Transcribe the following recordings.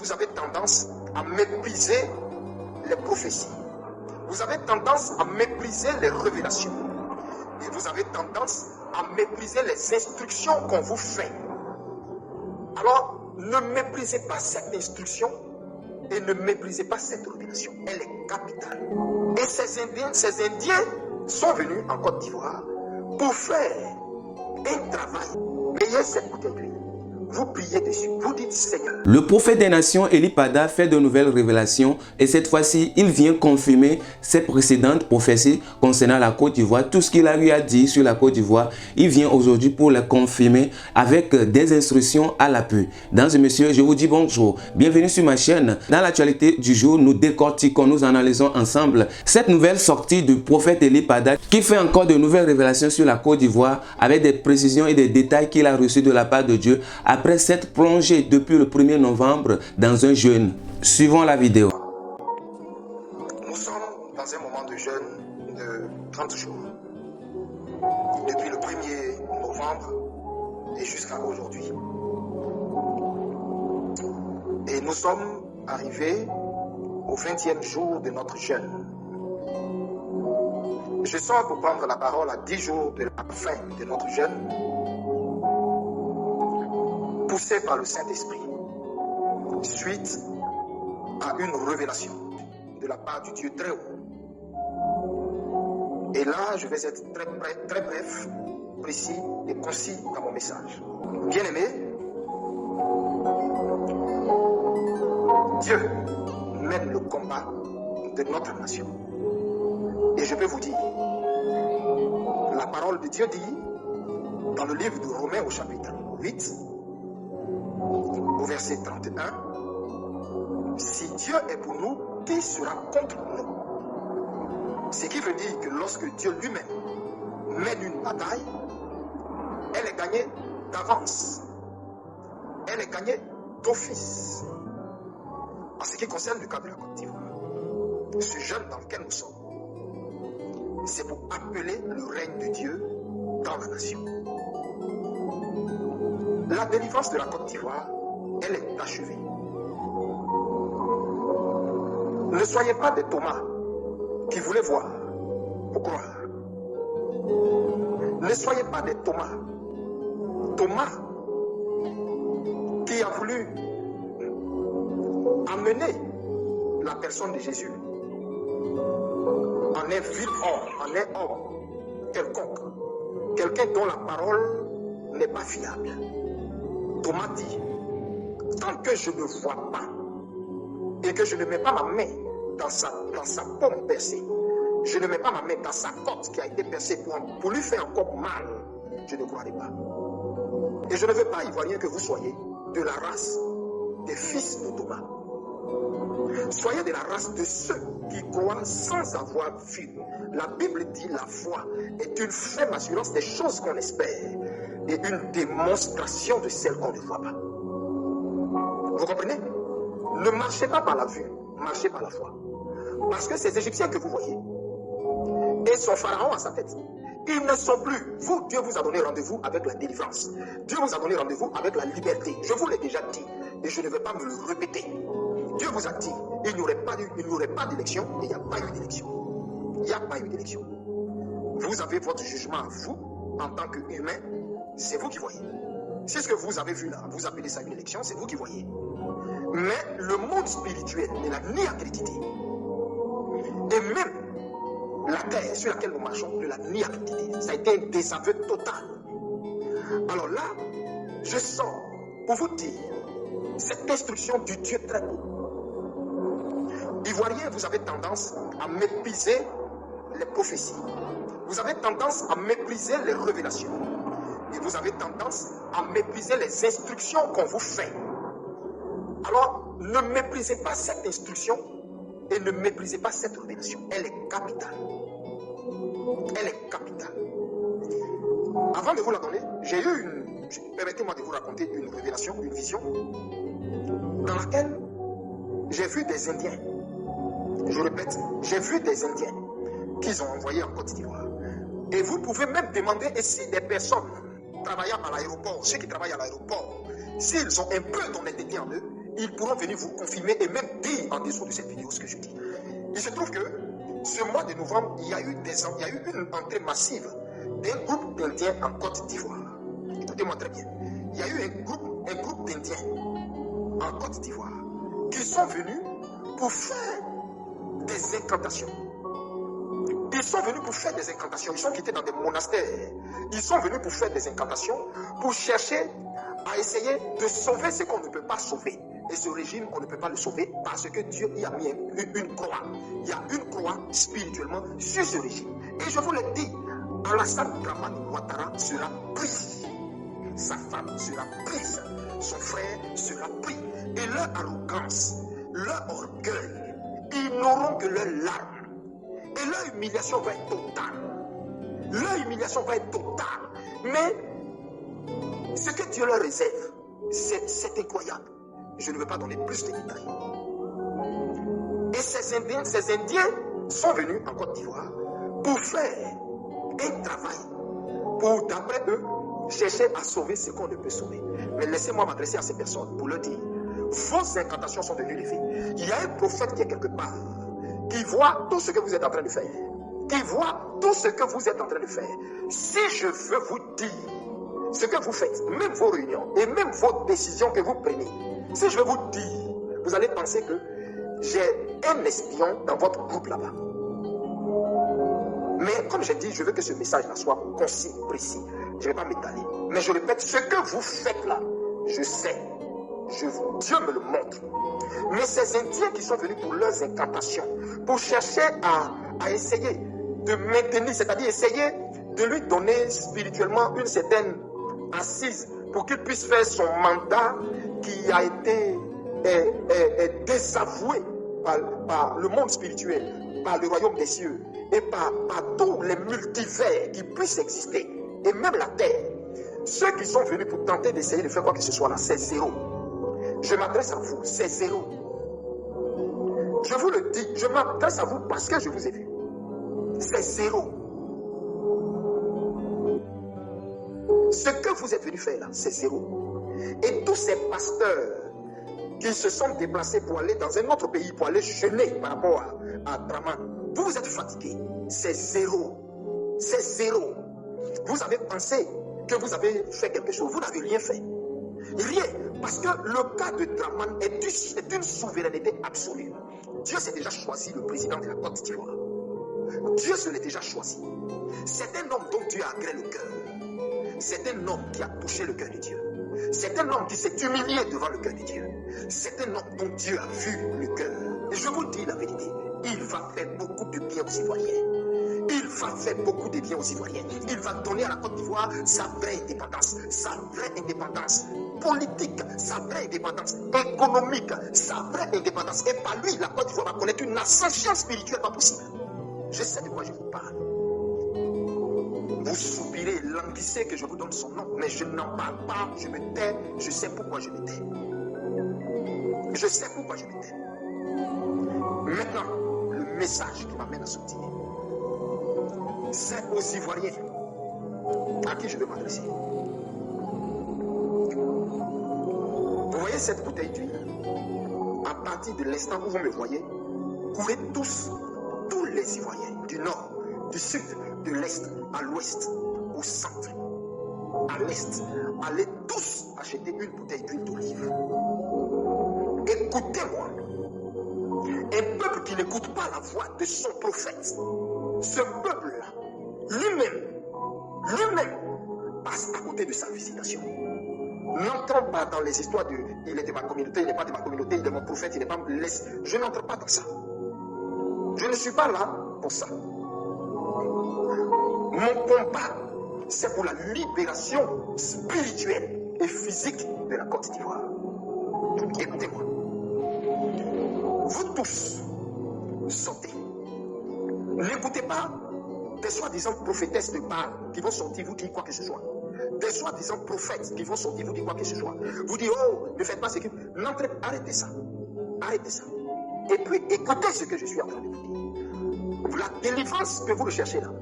vous avez tendance à mépriser les prophéties. Vous avez tendance à mépriser les révélations. Et vous avez tendance à mépriser les instructions qu'on vous fait. Alors, ne méprisez pas cette instruction et ne méprisez pas cette révélation. Elle est capitale. Et ces Indiens sont venus en Côte d'Ivoire pour faire un travail. Ayez cette bouteille d'huile. Vous priez dessus, vous dites Seigneur. Le prophète des nations, Eli Pada, fait de nouvelles révélations et cette fois-ci, il vient confirmer ses précédentes prophéties concernant la Côte d'Ivoire. Tout ce qu'il a eu à dire sur la Côte d'Ivoire, il vient aujourd'hui pour le confirmer avec des instructions à l'appui. Dans ce monsieur, je vous dis bonjour, bienvenue sur ma chaîne. Dans l'actualité du jour, nous décortiquons, nous analysons ensemble cette nouvelle sortie du prophète Eli Pada qui fait encore de nouvelles révélations sur la Côte d'Ivoire avec des précisions et des détails qu'il a reçus de la part de Dieu après s'être plongé depuis le 1er novembre dans un jeûne. Suivons la vidéo. Nous sommes dans un moment de jeûne de 30 jours. Depuis le 1er novembre et jusqu'à aujourd'hui. Et nous sommes arrivés au 20e jour de notre jeûne. Je sors pour prendre la parole à 10 jours de la fin de notre jeûne, poussé par le Saint-Esprit, suite à une révélation de la part du Dieu très haut. Et là, je vais être très bref, précis et concis dans mon message. Bien-aimés, Dieu mène le combat de notre nation. Et je peux vous dire, la parole de Dieu dit, dans le livre de Romains au chapitre 8, au verset 31, si Dieu est pour nous, qui sera contre nous? Ce qui veut dire que lorsque Dieu lui-même mène une bataille, elle est gagnée d'avance. Elle est gagnée d'office. En ce qui concerne le cas de la Côte d'Ivoire, ce jeûne dans lequel nous sommes, c'est pour appeler le règne de Dieu dans la nation. La délivrance de la Côte d'Ivoire, elle est achevée. Ne soyez pas des Thomas qui voulaient voir pour croire. Ne soyez pas des Thomas. Thomas qui a voulu amener la personne de Jésus en un vil homme, en un homme quelconque. Quelqu'un dont la parole n'est pas fiable. Thomas dit, tant que je ne vois pas et que je ne mets pas ma main dans sa paume percée, je ne mets pas ma main dans sa côte qui a été percée pour lui faire encore mal, je ne croirai pas. Et je ne veux pas, Ivoiriens, que vous soyez de la race des fils de Thomas. Soyez de la race de ceux qui croient sans avoir vu. La Bible dit la foi est une ferme assurance des choses qu'on espère et une démonstration de celles qu'on ne voit pas. Vous comprenez? Ne marchez pas par la vue, marchez par la foi. Parce que ces Égyptiens que vous voyez, et son pharaon à sa tête, ils ne sont plus. Vous, Dieu vous a donné rendez-vous avec la délivrance. Dieu vous a donné rendez-vous avec la liberté. Je vous l'ai déjà dit et je ne vais pas me le répéter. Dieu vous a dit, il n'y aurait pas d'élection et il n'y a pas eu d'élection. Il n'y a pas eu d'élection. Vous avez votre jugement à vous, en tant qu'humain, c'est vous qui voyez. C'est ce que vous avez vu là, vous appelez ça une élection, c'est vous qui voyez. Mais le monde spirituel ne l'a ni accrédité. Et même la terre sur laquelle nous marchons ne l'a ni accrédité. Ça a été un désaveu total. Alors là, je sens pour vous dire cette instruction du Dieu très haut. Ivoiriens, vous avez tendance à mépriser les prophéties. Vous avez tendance à mépriser les révélations. Et vous avez tendance à mépriser les instructions qu'on vous fait. Alors, ne méprisez pas cette instruction et ne méprisez pas cette révélation. Elle est capitale. Elle est capitale. Avant de vous la donner, j'ai eu permettez-moi de vous raconter une révélation, une vision, dans laquelle j'ai vu des Indiens. Je répète, j'ai vu des Indiens qu'ils ont envoyés en Côte d'Ivoire. Et vous pouvez même demander, et si des personnes travaillant à l'aéroport, ceux qui travaillent à l'aéroport, s'ils ont un peu d'honnêteté en eux, ils pourront venir vous confirmer et même dire en dessous de cette vidéo ce que je dis. Il se trouve que ce mois de novembre, il y a eu une entrée massive d'un groupe d'Indiens en Côte d'Ivoire. Écoutez-moi très bien. Il y a eu un groupe d'Indiens en Côte d'Ivoire qui sont venus pour faire des incantations. Ils sont venus pour faire des incantations. Ils sont quittés dans des monastères. Ils sont venus pour faire des incantations, pour chercher à essayer de sauver ce qu'on ne peut pas sauver. Et ce régime, on ne peut pas le sauver parce que Dieu y a mis une croix. Il y a une croix spirituellement sur ce régime. Et je vous le dis, Alassane Dramane Ouattara sera pris. Sa femme sera prise. Son frère sera pris. Et leur arrogance, leur orgueil, ils n'auront que leurs larmes. Et leur humiliation va être totale. Leur humiliation va être totale. Mais ce que Dieu leur réserve, c'est incroyable. Je ne veux pas donner plus de détails. Et ces Indiens sont venus en Côte d'Ivoire pour faire un travail, pour, d'après eux, chercher à sauver ce qu'on ne peut sauver. Mais laissez-moi m'adresser à ces personnes pour leur dire, vos incantations sont devenues les faits. Il y a un prophète qui est quelque part, qui voit tout ce que vous êtes en train de faire. Qui voit tout ce que vous êtes en train de faire. Si je veux vous dire ce que vous faites, même vos réunions et même vos décisions que vous prenez, si je veux vous dire, vous allez penser que j'ai un espion dans votre groupe là-bas. Mais comme j'ai dit, je veux que ce message-là soit concis, précis. Je ne vais pas m'étaler. Mais je répète, ce que vous faites là, je sais. Dieu me le montre. Mais ces Indiens qui sont venus pour leurs incantations, pour chercher à essayer de maintenir, c'est-à-dire essayer de lui donner spirituellement une certaine assise pour qu'il puisse faire son mandat qui a été désavoué par le monde spirituel, par le royaume des cieux et par tous les multivers qui puissent exister, et même la terre. Ceux qui sont venus pour tenter d'essayer de faire quoi que ce soit là, c'est zéro. Je m'adresse à vous, c'est zéro. Je vous le dis, je m'adresse à vous parce que je vous ai vu. C'est zéro. Ce que vous êtes venu faire là, c'est zéro. Et tous ces pasteurs qui se sont déplacés pour aller dans un autre pays, pour aller jeûner par rapport à Dramane, vous êtes fatigués. C'est zéro. C'est zéro. Vous avez pensé que vous avez fait quelque chose. Vous n'avez rien fait. Rien. Parce que le cas de Dramane est d'une souveraineté absolue. Dieu s'est déjà choisi le président de la Côte d'Ivoire. Dieu se l'est déjà choisi. C'est un homme dont Dieu a agréé le cœur. C'est un homme qui a touché le cœur de Dieu. C'est un homme qui s'est humilié devant le cœur de Dieu. C'est un homme dont Dieu a vu le cœur. Et je vous dis la vérité, il va faire beaucoup de bien aux Ivoiriens. Il va faire beaucoup de bien aux Ivoiriens. Il va donner à la Côte d'Ivoire sa vraie indépendance politique, sa vraie indépendance économique, sa vraie indépendance. Et par lui, la Côte d'Ivoire va connaître une ascension spirituelle pas possible. Je sais de quoi je vous parle. Vous soupirez, languissez que je vous donne son nom, mais je n'en parle pas, je me tais, je sais pourquoi je me tais. Je sais pourquoi je me tais. Maintenant, le message qui m'amène à sortir, c'est aux Ivoiriens à qui je vais m'adresser. Vous voyez cette bouteille d'huile? À partir de l'instant où vous me voyez, courez tous les Ivoiriens, du nord, du sud, de l'est, à l'ouest, au centre, à l'est, allez tous acheter une bouteille d'huile d'olive. Écoutez-moi. Un peuple qui n'écoute pas la voix de son prophète, ce peuple-là, lui-même, passe à côté de sa visitation. N'entrons pas dans les histoires de il est de ma communauté, il n'est pas de ma communauté, il est mon prophète, il n'est pas me laisse. Je n'entre pas dans ça. Je ne suis pas là pour ça. Mon combat, c'est pour la libération spirituelle et physique de la Côte d'Ivoire. Écoutez-moi. Vous tous, sortez. N'écoutez pas des soi-disant prophétesses de Baal qui vont sortir vous dire quoi que ce soit. Des soi-disant prophètes qui vont sortir vous dire quoi que ce soit. Vous dire, oh, ne faites pas ce que... N'entrez, arrêtez ça. Arrêtez ça. Et puis, écoutez ce que je suis en train de vous dire. La délivrance que vous recherchez là,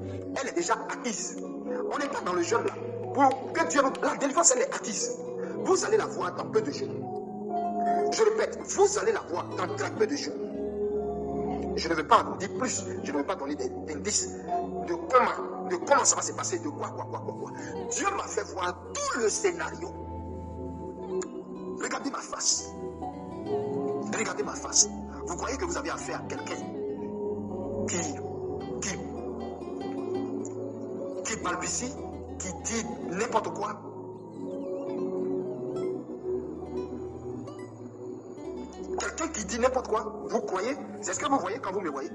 elle est déjà acquise. On n'est pas dans le jeûne là. Pour que Dieu nous... La délivrance, elle est acquise. Vous allez la voir dans peu de jours. Je répète, vous allez la voir dans très peu de jours. Je ne veux pas vous dire plus, je ne veux pas donner d'indices de comment ça va se passer, de quoi. Dieu m'a fait voir tout le scénario. Regardez ma face. Regardez ma face. Vous croyez que vous avez affaire à quelqu'un qui balbutie, qui dit n'importe quoi? Quelqu'un qui dit n'importe quoi, vous croyez? C'est ce que vous voyez quand vous me voyez?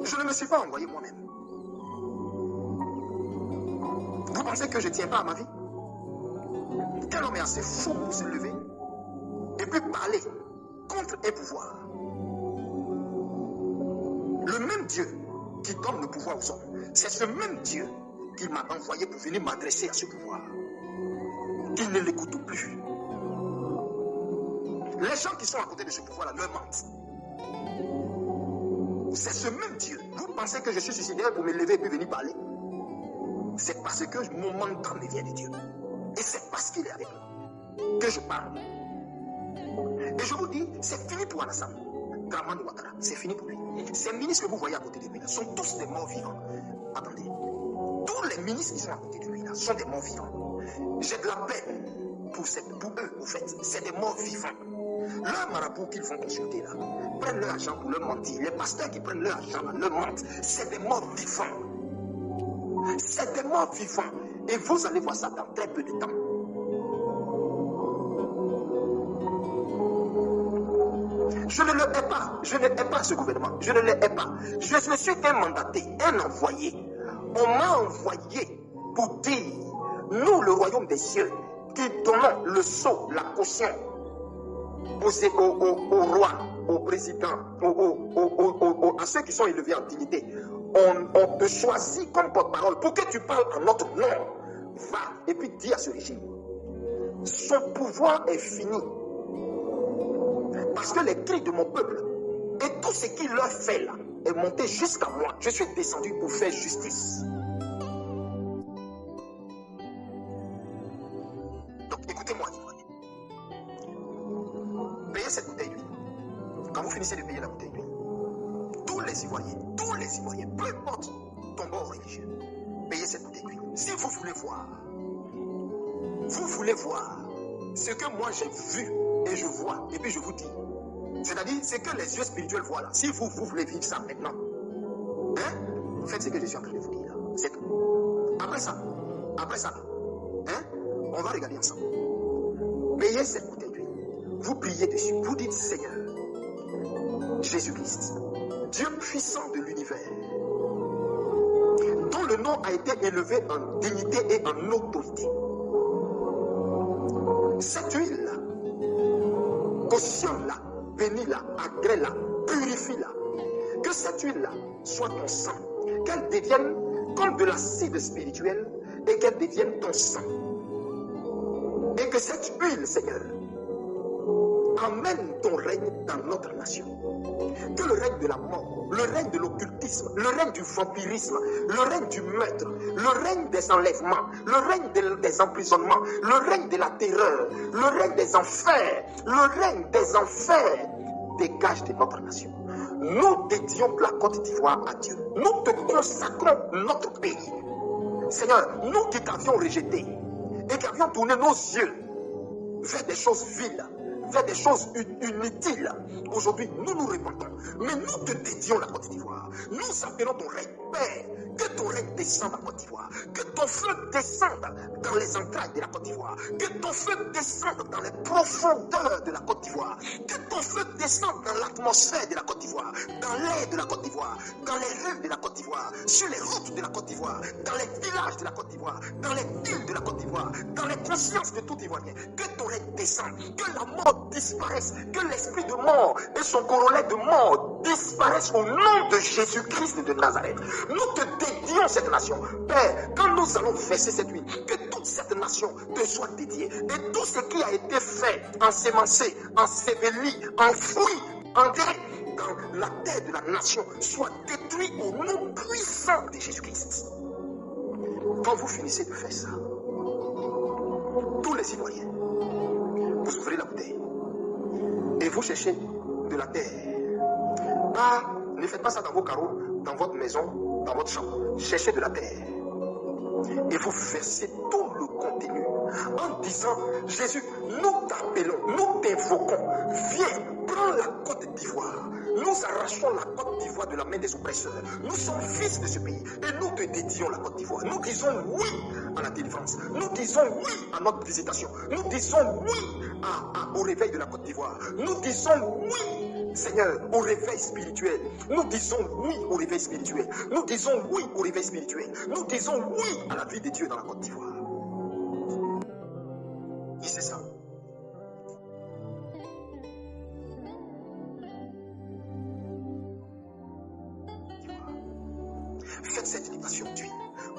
Je ne me suis pas envoyé moi-même. Vous pensez que je ne tiens pas à ma vie? Quel homme est assez fou pour se lever et puis parler contre un pouvoir? Le même Dieu qui donne le pouvoir aux hommes, c'est ce même Dieu qui m'a envoyé pour venir m'adresser à ce pouvoir. Il ne l'écoute plus. Les gens qui sont à côté de ce pouvoir-là leur mentent. C'est ce même Dieu. Vous pensez que je suis suicidaire pour me lever et puis venir parler? C'est parce que mon mental me vient de Dieu. Et c'est parce qu'il est avec moi que je parle. Et je vous dis, c'est fini pour Alassane Dramane Ouattara. C'est fini pour lui. Ces ministres que vous voyez à côté de lui là sont tous des morts vivants. Attendez. Tous les ministres qui sont à côté de lui là sont des morts vivants. J'ai de la peine pour eux, au fait. C'est des morts vivants. Leurs marabouts qu'ils vont consulter là, prennent leur argent pour leur mentir. Les pasteurs qui prennent leur argent là, leur mentent. C'est des morts vivants. C'est des morts vivants. Et vous allez voir ça dans très peu de temps. Je ne le hais pas. Je ne hais pas ce gouvernement. Je ne le hais pas. Je suis un mandaté, un envoyé. On m'a envoyé pour dire, nous, le royaume des cieux, qui donnons le sceau, la caution au roi, au président, à ceux qui sont élevés en dignité. On te choisit comme porte-parole pour que tu parles en notre nom. Va et puis dis à ce régime, son pouvoir est fini. Parce que les cris de mon peuple et tout ce qu'il leur fait là est monté jusqu'à moi. Je suis descendu pour faire justice. Donc écoutez-moi, Ivoiriens. Payez cette bouteille d'huile. Quand vous finissez de payer la bouteille d'huile, tous les Ivoiriens, peu importe ton bord religieux, payez cette bouteille d'huile. Si vous voulez voir ce que moi j'ai vu et je vois, et puis je vous dis, c'est-à-dire ce que les yeux spirituels voient là. Si vous voulez vivre ça maintenant, faites ce que je suis en train de vous dire là. C'est tout. Après ça, on va regarder ensemble. Payez cette bouteille d'huile. Vous priez dessus. Vous dites, Seigneur, Jésus-Christ, Dieu puissant de l'univers, dont le nom a été élevé en dignité et en autorité. Cette huile-là, cautionne-la, bénis-la, agrée-la, purifie-la. Que cette huile-là soit ton sang, qu'elle devienne comme de l'acide spirituel et qu'elle devienne ton sang. Et que cette huile, Seigneur, amène ton règne dans notre nation. Que le règne de la mort, le règne de l'occultisme, le règne du vampirisme, le règne du meurtre, le règne des enlèvements, le règne des emprisonnements, le règne de la terreur, le règne des enfers, dégage de notre nation. Nous dédions la Côte d'Ivoire à Dieu. Nous te consacrons notre pays. Seigneur, nous qui t'avions rejeté et qui avions tourné nos yeux vers des choses viles, vers des choses inutiles. Aujourd'hui, nous nous répandons, mais nous te dédions la Côte d'Ivoire. Nous appelons ton règne, Père, que ton règne descende en Côte d'Ivoire, que ton feu descende dans les entrailles de la Côte d'Ivoire, que ton feu descende dans les profondeurs de la Côte d'Ivoire, que ton feu descende dans l'atmosphère de la Côte d'Ivoire, dans l'air de la Côte d'Ivoire, dans les rues de la Côte d'Ivoire, sur les routes de la Côte d'Ivoire, dans les villages de la Côte d'Ivoire, dans les villes de la Côte d'Ivoire, dans les consciences de tout Ivoirien, que ton règne descende, que la mort disparaisse, que l'esprit de mort et son corollaire de mort disparaissent au nom de Jésus-Christ de Nazareth. Nous te dédions cette nation. Père, quand nous allons verser cette huile, que toute cette nation te soit dédiée et tout ce qui a été fait, ensemencé, enseveli, enfoui, enterré dans la terre de la nation soit détruit au nom puissant de Jésus-Christ. Quand vous finissez de faire ça, tous les Ivoiriens, vous ouvrez la bouteille et vous cherchez de la terre. Ne faites pas ça dans vos carreaux, dans votre maison, dans votre chambre. Cherchez de la terre. Et vous versez tout le contenu en disant, Jésus, nous t'appelons, nous t'invoquons, viens, prends la Côte d'Ivoire. Nous arrachons la Côte d'Ivoire de la main des oppresseurs. Nous sommes fils de ce pays et nous te dédions la Côte d'Ivoire. Nous disons oui à la délivrance. Nous disons oui à notre visitation. Nous disons oui au réveil de la Côte d'Ivoire. Nous disons oui, Seigneur, au réveil spirituel. Nous disons oui au réveil spirituel. Nous disons oui au réveil spirituel. Nous disons oui à la vie de Dieu dans la Côte d'Ivoire. Et c'est ça. Faites cette libération d'huile.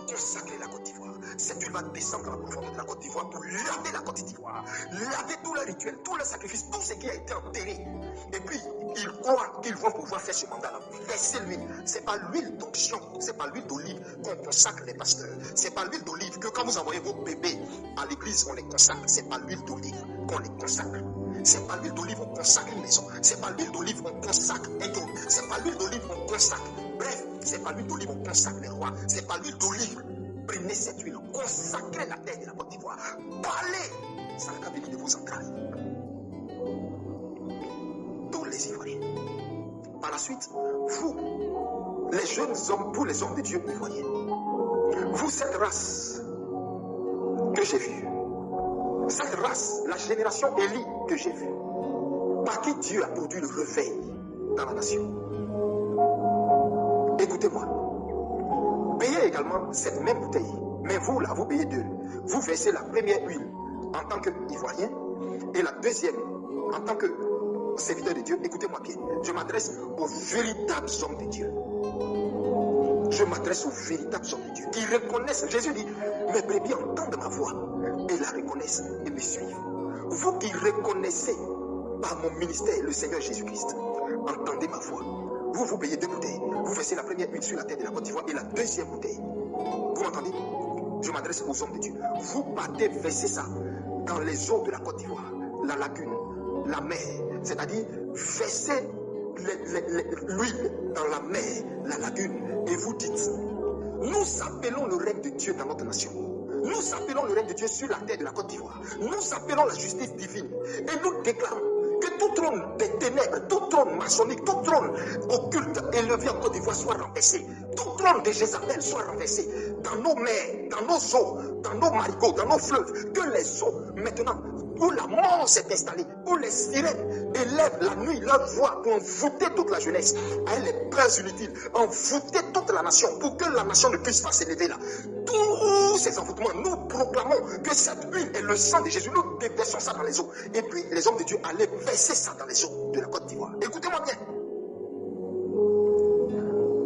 Consacrez la Côte d'Ivoire. Cette huile va descendre dans la profondeur de la Côte d'Ivoire pour laver la Côte d'Ivoire. Laver tout le rituel, tout le sacrifice, tout ce qui a été enterré. Et puis, ils croient qu'ils vont pouvoir faire ce mandat-là. Versez l'huile. Ce n'est pas l'huile d'onction, ce n'est pas l'huile d'olive qu'on consacre les pasteurs. Ce n'est pas l'huile d'olive que quand vous envoyez vos bébés à l'église, on les consacre. Ce n'est pas l'huile d'olive qu'on les consacre. C'est pas l'huile d'olive, on consacre une maison. C'est pas l'huile d'olive, on consacre un trône. C'est pas l'huile d'olive, on consacre. Bref, c'est pas l'huile d'olive, on consacre les rois. C'est pas l'huile d'olive. Prenez cette huile, consacrez la terre de la Côte d'Ivoire. Parlez, ça va venir de vos entrailles. Tous les Ivoiriens. Par la suite, vous, les jeunes hommes, vous les hommes de Dieu ivoiriens, vous, cette race que j'ai vue, cette race, la génération Élie que j'ai vue, par qui Dieu a produit le réveil dans la nation. Écoutez-moi. Payez également cette même bouteille. Mais vous, là, vous payez deux. Vous versez la première huile en tant qu'Ivoirien et la deuxième en tant que serviteur de Dieu. Écoutez-moi bien. Je m'adresse aux véritables hommes de Dieu. Je m'adresse aux véritables hommes de Dieu qui reconnaissent. Jésus dit, mes brebis entendent ma voix et la reconnaissent et me suivent. Vous qui reconnaissez par mon ministère le Seigneur Jésus-Christ, entendez ma voix. Vous payez deux bouteilles. Vous versez la première huile sur la terre de la Côte d'Ivoire et la deuxième bouteille. Vous m'entendez? Je m'adresse aux hommes de Dieu. Vous partez verser ça dans les eaux de la Côte d'Ivoire, la lagune, la mer. C'est-à-dire, versez l'huile dans la mer, la lagune, et vous dites, nous appelons le règne de Dieu dans notre nation. Nous appelons le règne de Dieu sur la terre de la Côte d'Ivoire. Nous appelons la justice divine. Et nous déclarons que tout trône des ténèbres, tout trône maçonnique, tout trône occulte élevé en Côte d'Ivoire soit renversé. Tout trône de Jézabel soit renversé. Dans nos mers, dans nos eaux, dans nos marigots, dans nos fleuves. Que les eaux, maintenant, où la mort s'est installée, où les sirènes élèvent la nuit leur voix pour envoûter toute la jeunesse, avec les peurs inutiles, envoûter toute la nation, pour que la nation ne puisse pas s'élever là. Tous ces envoûtements, nous proclamons que cette huile est le sang de Jésus. Nous déversons ça dans les eaux. Et puis les hommes de Dieu allaient verser ça dans les eaux de la Côte d'Ivoire. Écoutez-moi bien.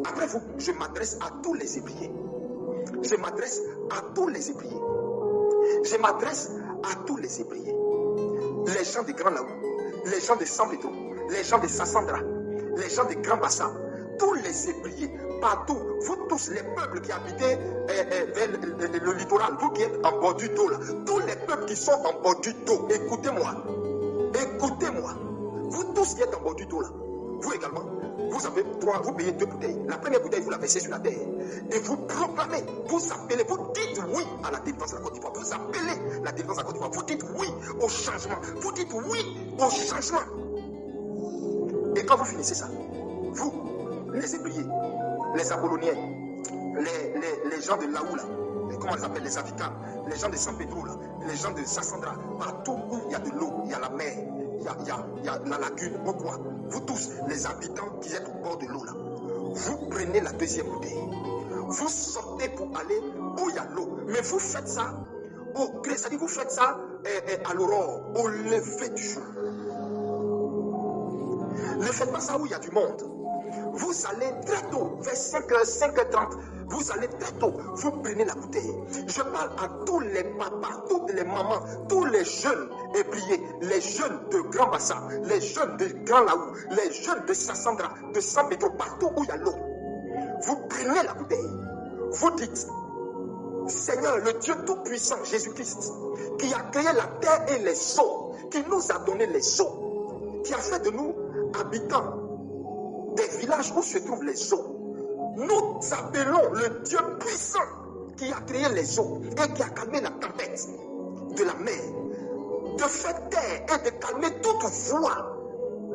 Après vous, je m'adresse à tous les ébriers. Je m'adresse à tous les ébriers. Je m'adresse à tous les ébriers. Les gens de Grand Laou, les gens de San Pedro, les gens de Sassandra, les gens de Grand Bassa, tous les ébriers, partout, vous tous les peuples qui habitez vers le littoral, vous qui êtes en bord du dos là, tous les peuples qui sont en bord du dos, écoutez-moi, écoutez-moi, vous tous qui êtes en bord du dos là, vous également, vous payez deux bouteilles. La première bouteille, vous la versez sur la terre. Et vous proclamez, vous appelez, vous dites oui à la défense de la Côte d'Ivoire. Vous appelez la défense de la Côte d'Ivoire. Vous dites oui au changement. Vous dites oui au changement. Et quand vous finissez ça, vous, les ébriers, les Apolloniens, les gens de Laoula, comment on les appelle, les Africains, les gens de San Pedro, là, les gens de Sassandra, partout où il y a de l'eau, il y a la mer, il y a la lagune, ou quoi. Vous tous, les habitants qui êtes au bord de l'eau là, vous prenez la deuxième bouteille. Vous sortez pour aller où il y a l'eau. Mais vous faites ça au gré, c'est-à-dire vous faites ça à l'aurore, au lever du jour. Ne faites pas ça où il y a du monde. Vous allez très tôt, vers 5h, 5h30, vous allez très tôt, vous prenez la bouteille. Je parle à tous les papas, toutes les mamans, tous les jeunes ébriers, les jeunes de Grand Bassin, les jeunes de Grand Laou, les jeunes de Sassandra, de San Pedro, partout où il y a l'eau. Vous prenez la bouteille, vous dites, Seigneur, le Dieu Tout-Puissant, Jésus-Christ, qui a créé la terre et les eaux, qui nous a donné les eaux, qui a fait de nous habitants des villages où se trouvent les eaux. Nous appelons le Dieu puissant qui a créé les eaux et qui a calmé la tempête de la mer, de faire taire et de calmer toute voix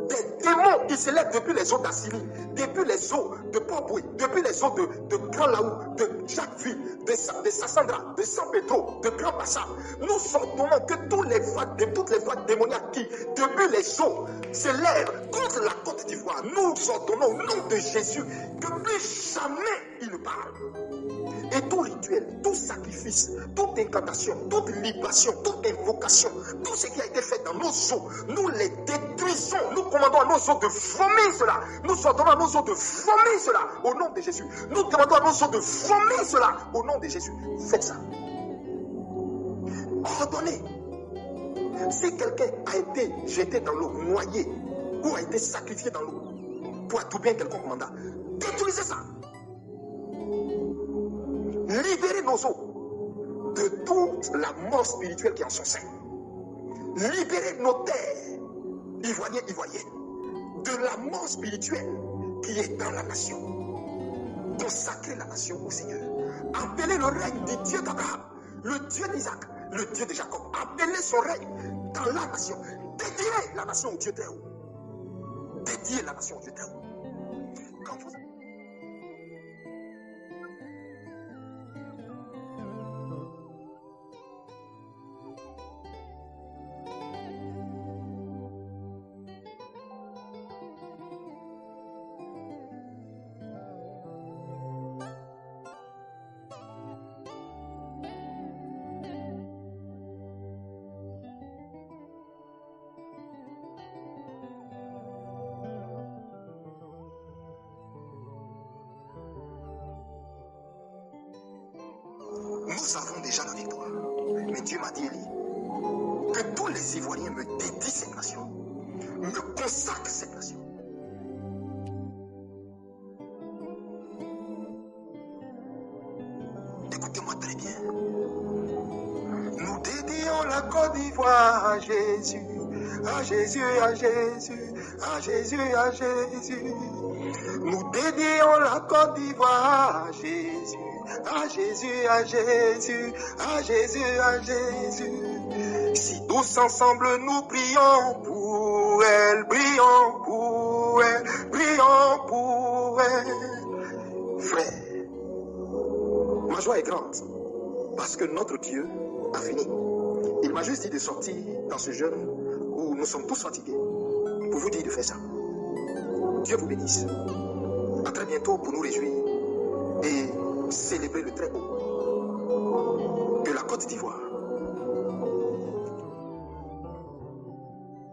des démons qui s'élèvent depuis les eaux d'Assyrie, depuis les eaux de Port-Boué, depuis les eaux de Grand Laou, de Jacquesville, de Sassandra, de San Pedro, de Grand Bassam. Nous ordonnons que toutes les vagues démoniaques qui, depuis les eaux, s'élèvent contre la Côte d'Ivoire, nous ordonnons au nom de Jésus que plus jamais il ne parle. Et tout rituel, tout sacrifice, toute incantation, toute libation, toute invocation, tout ce qui a été fait dans nos eaux, nous les détruisons. Nous commandons à nos eaux de vomir cela. Nous ordonnons à nos eaux de vomir cela au nom de Jésus. Nous demandons à nos eaux de vomir cela au nom de Jésus. Faites ça. Ordonnez. Si quelqu'un a été jeté dans l'eau, noyé, ou a été sacrifié dans l'eau, pour atteindre quelconque mandat, détruisez ça. Libérez nos eaux de toute la mort spirituelle qui est en son sein. Libérez nos terres, ivoiriens, ivoiriennes, de la mort spirituelle qui est dans la nation. Consacrez la nation au Seigneur. Appelez le règne du Dieu d'Abraham, le Dieu d'Isaac, le Dieu de Jacob. Appelez son règne dans la nation. Dédiez la nation au Dieu très haut. Dédiez la nation au Dieu très haut. Quand vous... Nous avons déjà la victoire. Mais Dieu m'a dit, Élie, que tous les Ivoiriens me dédient cette nation, me consacrent cette nation. Écoutez-moi très bien. Nous dédions la Côte d'Ivoire à Jésus, à Jésus, à Jésus, à Jésus, à Jésus. Nous dédions la Côte d'Ivoire à Jésus. À Jésus, à Jésus, à Jésus, à Jésus. Si tous ensemble nous prions pour elle, prions pour elle, prions pour elle. Frère, ma joie est grande parce que notre Dieu a fini. Il m'a juste dit de sortir dans ce jeûne où nous sommes tous fatigués pour vous dire de faire ça. Dieu vous bénisse. À très bientôt pour nous réjouir et célébrer le très haut de la Côte d'Ivoire.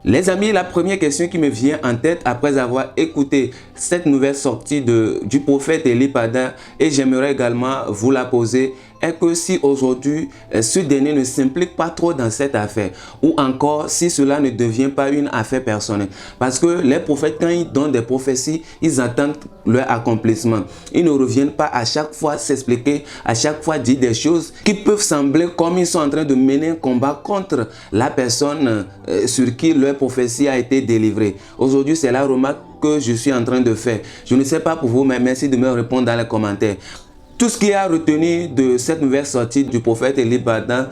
Les amis, la première question qui me vient en tête après avoir écouté cette nouvelle sortie du prophète Eli Pada, et j'aimerais également vous la poser, est que si aujourd'hui ce dernier ne s'implique pas trop dans cette affaire, ou encore si cela ne devient pas une affaire personnelle. Parce que les prophètes, quand ils donnent des prophéties, ils attendent leur accomplissement. Ils ne reviennent pas à chaque fois s'expliquer, à chaque fois dire des choses qui peuvent sembler comme ils sont en train de mener un combat contre la personne sur qui leur prophétie a été délivrée. Aujourd'hui, c'est la remarque que je suis en train de faire. Je ne sais pas pour vous, mais merci de me répondre dans les commentaires. Tout ce qui a retenu de cette nouvelle sortie du prophète Eli Pada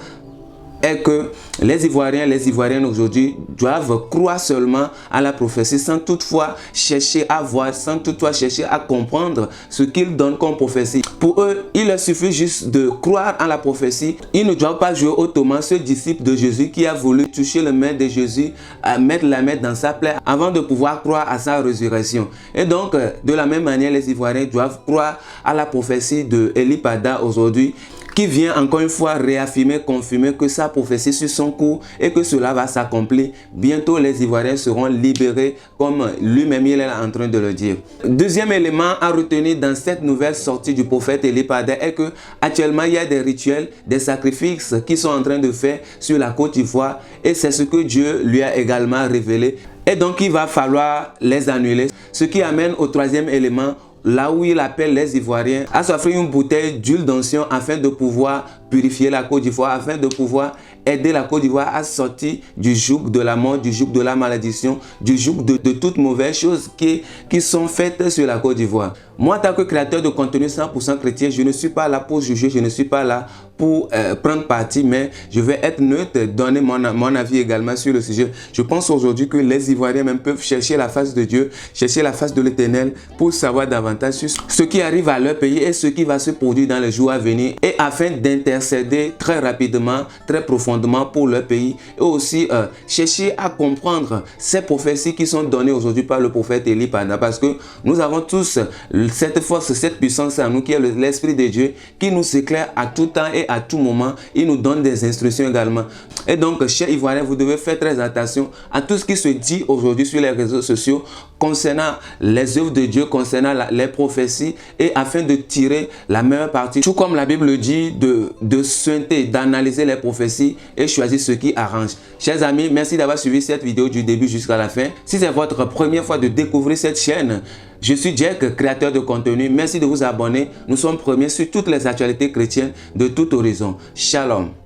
est que les Ivoiriens, les Ivoiriennes aujourd'hui doivent croire seulement à la prophétie sans toutefois chercher à voir, sans toutefois chercher à comprendre ce qu'ils donnent comme prophétie. Pour eux, il leur suffit juste de croire en la prophétie. Ils ne doivent pas jouer autrement. Ce disciple de Jésus qui a voulu toucher le main de Jésus, à mettre la main dans sa plaie avant de pouvoir croire à sa résurrection. Et donc, de la même manière, les Ivoiriens doivent croire à la prophétie de Eli Pada aujourd'hui, qui vient encore une fois réaffirmer, confirmer que sa prophétie sur son cours et que cela va s'accomplir. Bientôt, les Ivoiriens seront libérés comme lui-même il est en train de le dire. Deuxième élément à retenir dans cette nouvelle sortie du prophète Eli Pada est que actuellement il y a des rituels, des sacrifices qui sont en train de faire sur la Côte d'Ivoire et c'est ce que Dieu lui a également révélé. Et donc il va falloir les annuler. Ce qui amène au troisième élément là où il appelle les Ivoiriens à s'offrir une bouteille d'huile d'onction afin de pouvoir purifier la Côte d'Ivoire, afin de pouvoir aider la Côte d'Ivoire à sortir du joug de la mort, du joug de la malédiction, du joug de toutes mauvaises choses qui sont faites sur la Côte d'Ivoire. Moi, en tant que créateur de contenu 100% chrétien, je ne suis pas là pour juger, je ne suis pas là pour prendre parti, mais je vais être neutre, donner mon avis également sur le sujet. Je pense aujourd'hui que les Ivoiriens même peuvent chercher la face de Dieu, chercher la face de l'Éternel pour savoir davantage sur ce qui arrive à leur pays et ce qui va se produire dans les jours à venir, et afin d'intercéder très rapidement, très profondément pour leur pays, et aussi chercher à comprendre ces prophéties qui sont données aujourd'hui par le prophète Eli Pada, parce que nous avons tous cette force, cette puissance en nous qui est l'Esprit de Dieu, qui nous éclaire à tout temps et à tout moment. Il nous donne des instructions également. Et donc, chers Ivoiriens, vous devez faire très attention à tout ce qui se dit aujourd'hui sur les réseaux sociaux concernant les œuvres de Dieu, concernant les prophéties, et afin de tirer la meilleure partie, tout comme la Bible dit, de sointer, d'analyser les prophéties et choisir ce qui arrange. Chers amis, merci d'avoir suivi cette vidéo du début jusqu'à la fin. Si c'est votre première fois de découvrir cette chaîne, je suis Jack, créateur de contenu. Merci de vous abonner. Nous sommes premiers sur toutes les actualités chrétiennes de tout horizon. Shalom.